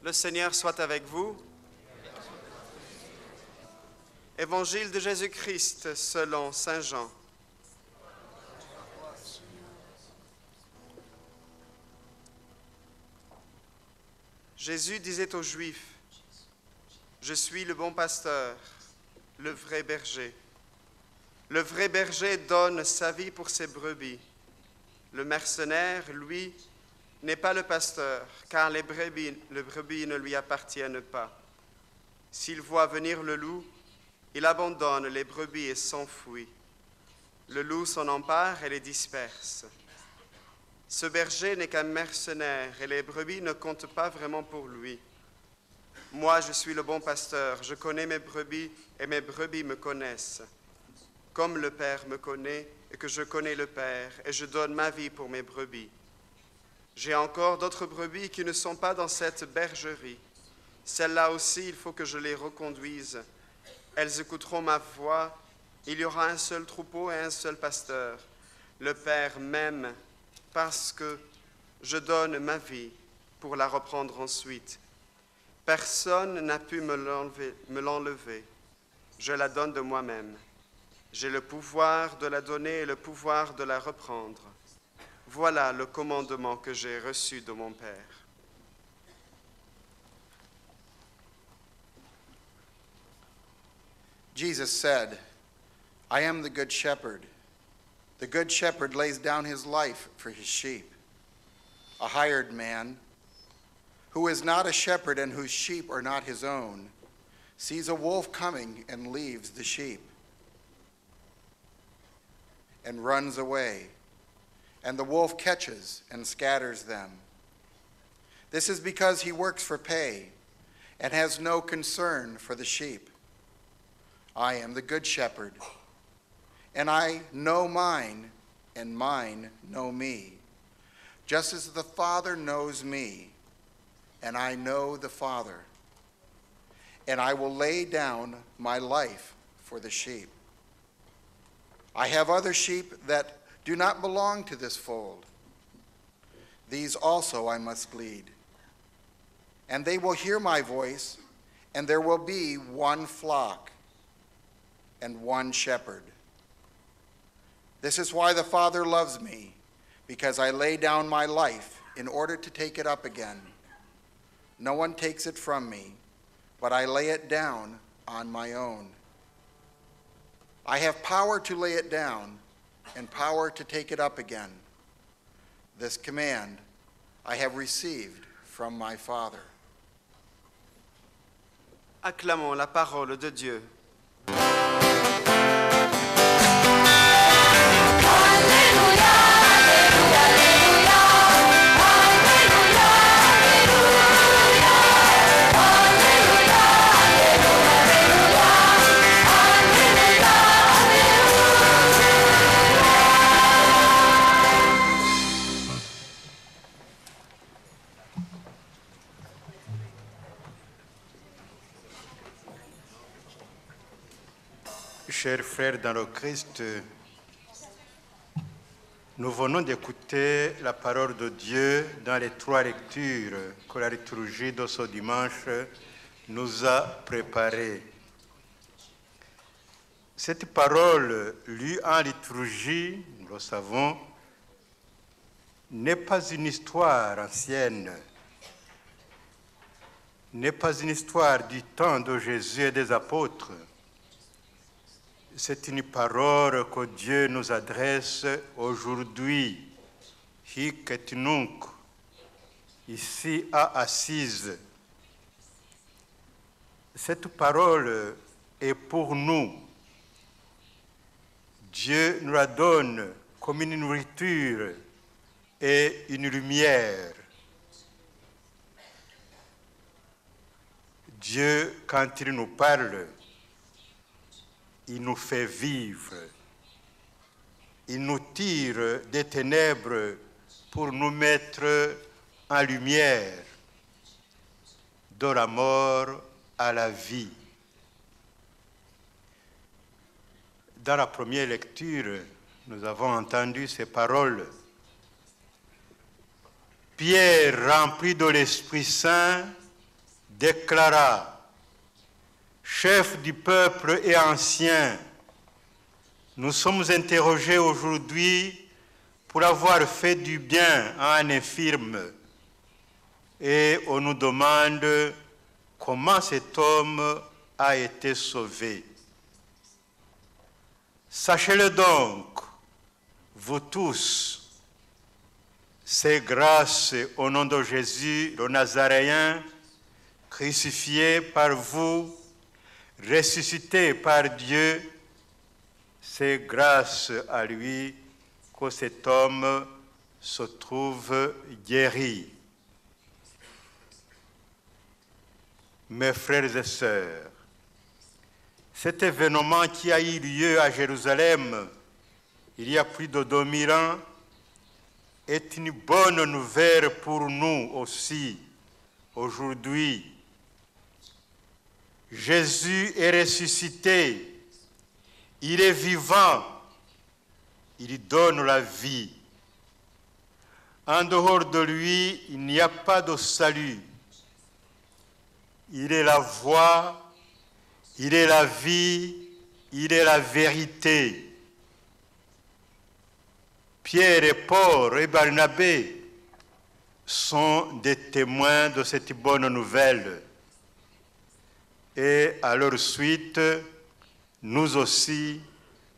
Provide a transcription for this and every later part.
Le Seigneur soit avec vous. Évangile de Jésus-Christ selon saint Jean. Jésus disait aux Juifs, « Je suis le bon pasteur, le vrai berger. Le vrai berger donne sa vie pour ses brebis. Le mercenaire, lui, n'est pas le pasteur, car les brebis ne lui appartiennent pas. S'il voit venir le loup, il abandonne les brebis et s'enfuit. Le loup s'en empare et les disperse. Ce berger n'est qu'un mercenaire et les brebis ne comptent pas vraiment pour lui. Moi, je suis le bon pasteur, je connais mes brebis et mes brebis me connaissent. Comme le Père me connaît et que je connais le Père, et je donne ma vie pour mes brebis. J'ai encore d'autres brebis qui ne sont pas dans cette bergerie. Celles-là aussi, il faut que je les reconduise. Elles écouteront ma voix. Il y aura un seul troupeau et un seul pasteur. Le Père m'aime parce que je donne ma vie pour la reprendre ensuite. Personne n'a pu me l'enlever. Je la donne de moi-même. J'ai le pouvoir de la donner et le pouvoir de la reprendre. Voilà le commandement que j'ai reçu de mon Père. Jesus said, I am the good shepherd. The good shepherd lays down his life for his sheep. A hired man, who is not a shepherd and whose sheep are not his own, sees a wolf coming and leaves the sheep and runs away. And the wolf catches and scatters them. This is because he works for pay and has no concern for the sheep. I am the good shepherd, and I know mine, and mine know me, just as the Father knows me, and I know the Father. And I will lay down my life for the sheep. I have other sheep that do not belong to this fold. These also I must lead. And they will hear my voice, and there will be one flock and one shepherd. This is why the Father loves me, because I lay down my life in order to take it up again. No one takes it from me, but I lay it down on my own. I have power to lay it down and power to take it up again. This command I have received from my Father. Acclamons la parole de Dieu. Chers frères dans le Christ, nous venons d'écouter la parole de Dieu dans les trois lectures que la liturgie de ce dimanche nous a préparées. Cette parole lue en liturgie, nous le savons, n'est pas une histoire ancienne, n'est pas une histoire du temps de Jésus et des apôtres. C'est une parole que Dieu nous adresse aujourd'hui, hic et nunc, ici à Assise. Cette parole est pour nous. Dieu nous la donne comme une nourriture et une lumière. Dieu, quand il nous parle, il nous fait vivre. Il nous tire des ténèbres pour nous mettre en lumière, de la mort à la vie. Dans la première lecture, nous avons entendu ces paroles. Pierre, rempli de l'Esprit Saint, déclara, chef du peuple et ancien, nous sommes interrogés aujourd'hui pour avoir fait du bien à un infirme. Et on nous demande comment cet homme a été sauvé. Sachez-le donc, vous tous, c'est grâce au nom de Jésus, le Nazaréen, crucifié par vous, ressuscité par Dieu, c'est grâce à lui que cet homme se trouve guéri. Mes frères et sœurs, cet événement qui a eu lieu à Jérusalem il y a plus de 2000 ans est une bonne nouvelle pour nous aussi aujourd'hui. Jésus est ressuscité, il est vivant, il donne la vie. En dehors de lui, il n'y a pas de salut. Il est la voie, il est la vie, il est la vérité. Pierre et Paul et Barnabé sont des témoins de cette bonne nouvelle. Et à leur suite, nous aussi,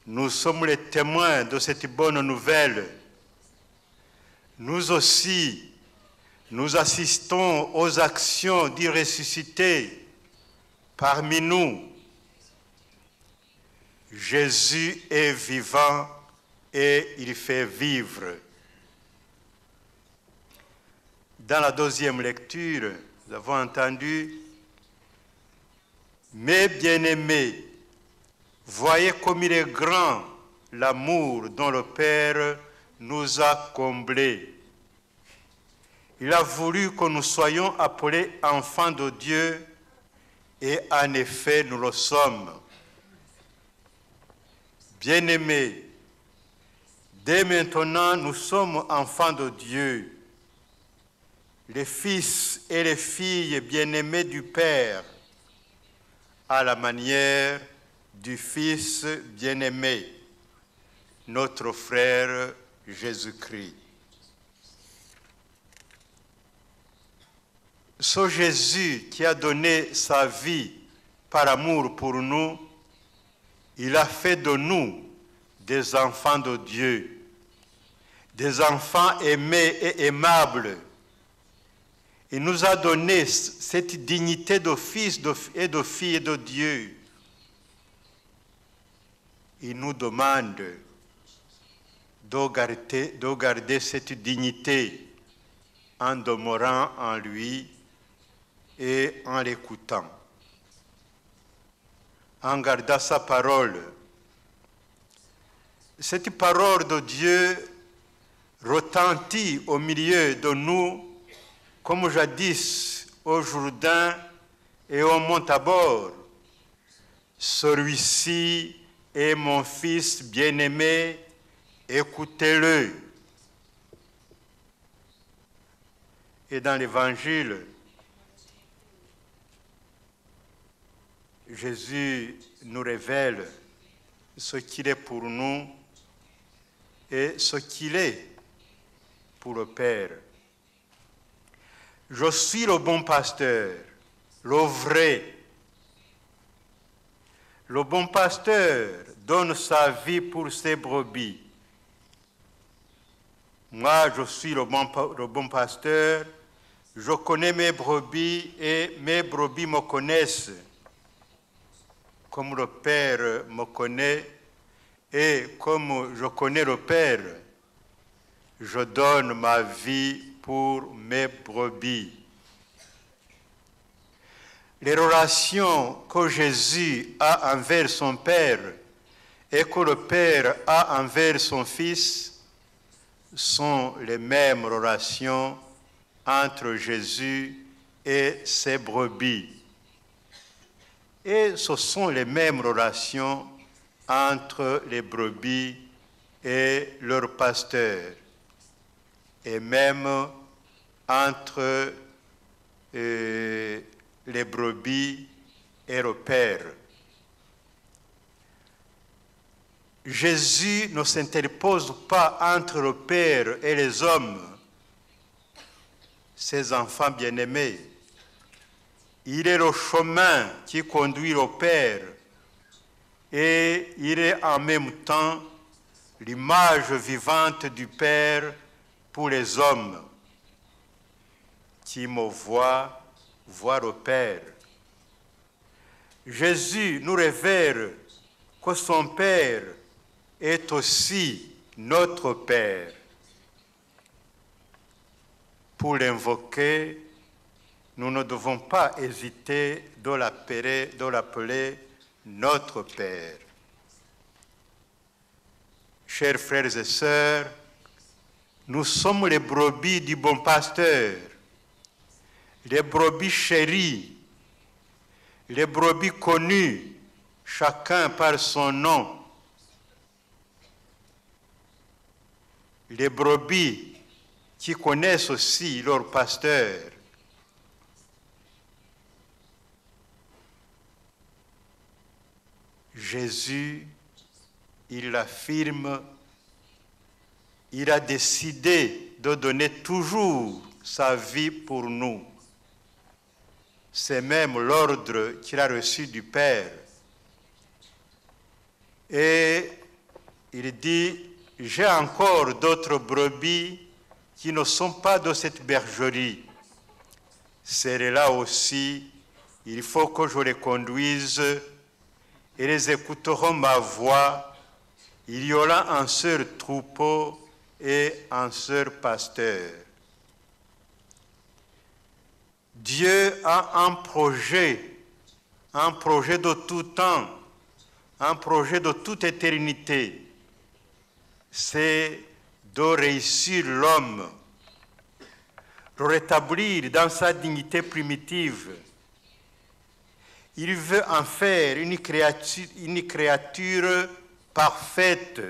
nous sommes les témoins de cette bonne nouvelle. Nous aussi, nous assistons aux actions du ressuscité parmi nous. Jésus est vivant et il fait vivre. Dans la deuxième lecture, nous avons entendu « Mes bien-aimés, voyez comme il est grand l'amour dont le Père nous a comblés. Il a voulu que nous soyons appelés enfants de Dieu et en effet nous le sommes. Bien-aimés, dès maintenant nous sommes enfants de Dieu, les fils et les filles bien-aimés du Père, à la manière du Fils bien-aimé, notre frère Jésus-Christ. Ce Jésus qui a donné sa vie par amour pour nous, il a fait de nous des enfants de Dieu, des enfants aimés et aimables. Il nous a donné cette dignité de fils et de fille de Dieu. Il nous demande de garder cette dignité en demeurant en lui et en l'écoutant, en gardant sa parole. Cette parole de Dieu retentit au milieu de nous comme jadis au Jourdain et au mont Tabor. Celui-ci est mon fils bien-aimé, écoutez-le. Et dans l'Évangile, Jésus nous révèle ce qu'il est pour nous et ce qu'il est pour le Père. Je suis le bon pasteur, le vrai. Le bon pasteur donne sa vie pour ses brebis. Moi, je suis le bon pasteur, je connais mes brebis et mes brebis me connaissent. Comme le Père me connaît et comme je connais le Père, je donne ma vie pour mes brebis. Les relations que Jésus a envers son Père et que le Père a envers son Fils sont les mêmes relations entre Jésus et ses brebis. Et ce sont les mêmes relations entre les brebis et leur pasteur, et même entre les brebis et le Père. Jésus ne s'interpose pas entre le Père et les hommes, ses enfants bien-aimés. Il est le chemin qui conduit au Père et il est en même temps l'image vivante du Père pour les hommes. Qui me voit, voit le Père. Jésus nous révèle que son Père est aussi notre Père. Pour l'invoquer, nous ne devons pas hésiter de l'appeler notre Père. Chers frères et sœurs, nous sommes les brebis du bon pasteur, les brebis chéries, les brebis connues, chacun par son nom. Les brebis qui connaissent aussi leur pasteur. Jésus, il l'affirme, il a décidé de donner toujours sa vie pour nous. C'est même l'ordre qu'il a reçu du Père. Et il dit, j'ai encore d'autres brebis qui ne sont pas de cette bergerie. Celles-là aussi, il faut que je les conduise et les écouteront ma voix. Il y aura un seul troupeau et un seul pasteur. Dieu a un projet de tout temps, un projet de toute éternité. C'est de réussir l'homme, le rétablir dans sa dignité primitive. Il veut en faire une créature parfaite,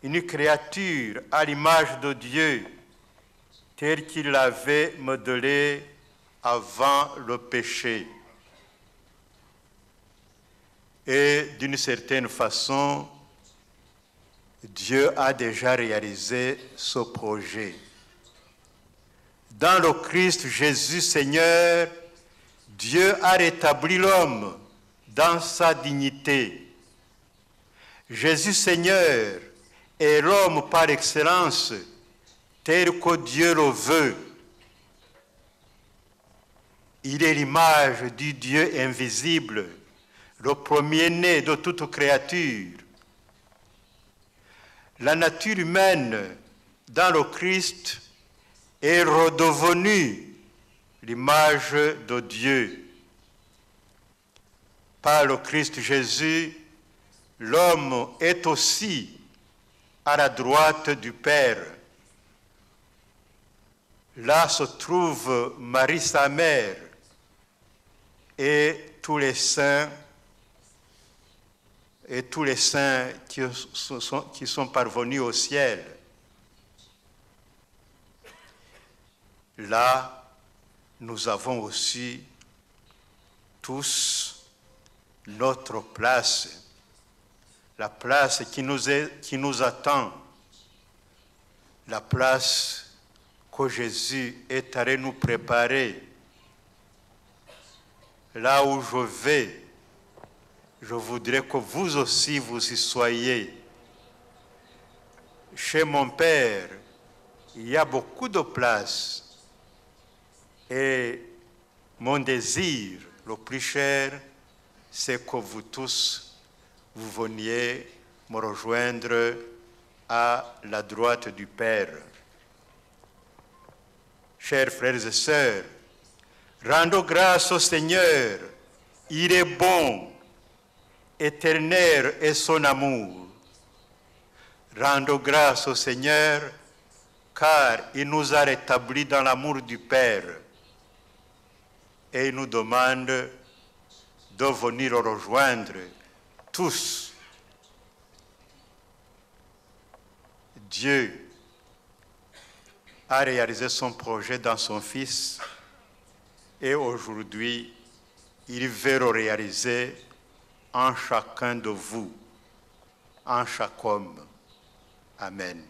une créature à l'image de Dieu, telle qu'il l'avait modelée avant le péché. Et d'une certaine façon, Dieu a déjà réalisé ce projet. Dans le Christ Jésus Seigneur, Dieu a rétabli l'homme dans sa dignité. Jésus Seigneur est l'homme par excellence, tel que Dieu le veut. Il est l'image du Dieu invisible, le premier-né de toute créature. La nature humaine dans le Christ est redevenue l'image de Dieu. Par le Christ Jésus, l'homme est aussi à la droite du Père. Là se trouve Marie sa mère et tous les saints qui sont parvenus au ciel. Là, nous avons aussi tous notre place, la place qui nous attend, la place que Jésus est allé nous préparer. Là où je vais, je voudrais que vous aussi vous y soyez. Chez mon Père, il y a beaucoup de places. Et mon désir le plus cher, c'est que vous tous, vous veniez me rejoindre à la droite du Père. Chers frères et sœurs, rendons grâce au Seigneur. Il est bon. Éternel est son amour. Rendons grâce au Seigneur, car il nous a rétablis dans l'amour du Père. Et il nous demande de venir le rejoindre, tous. Dieu a réalisé son projet dans son Fils, et aujourd'hui, il veut le réaliser en chacun de vous, en chaque homme. Amen.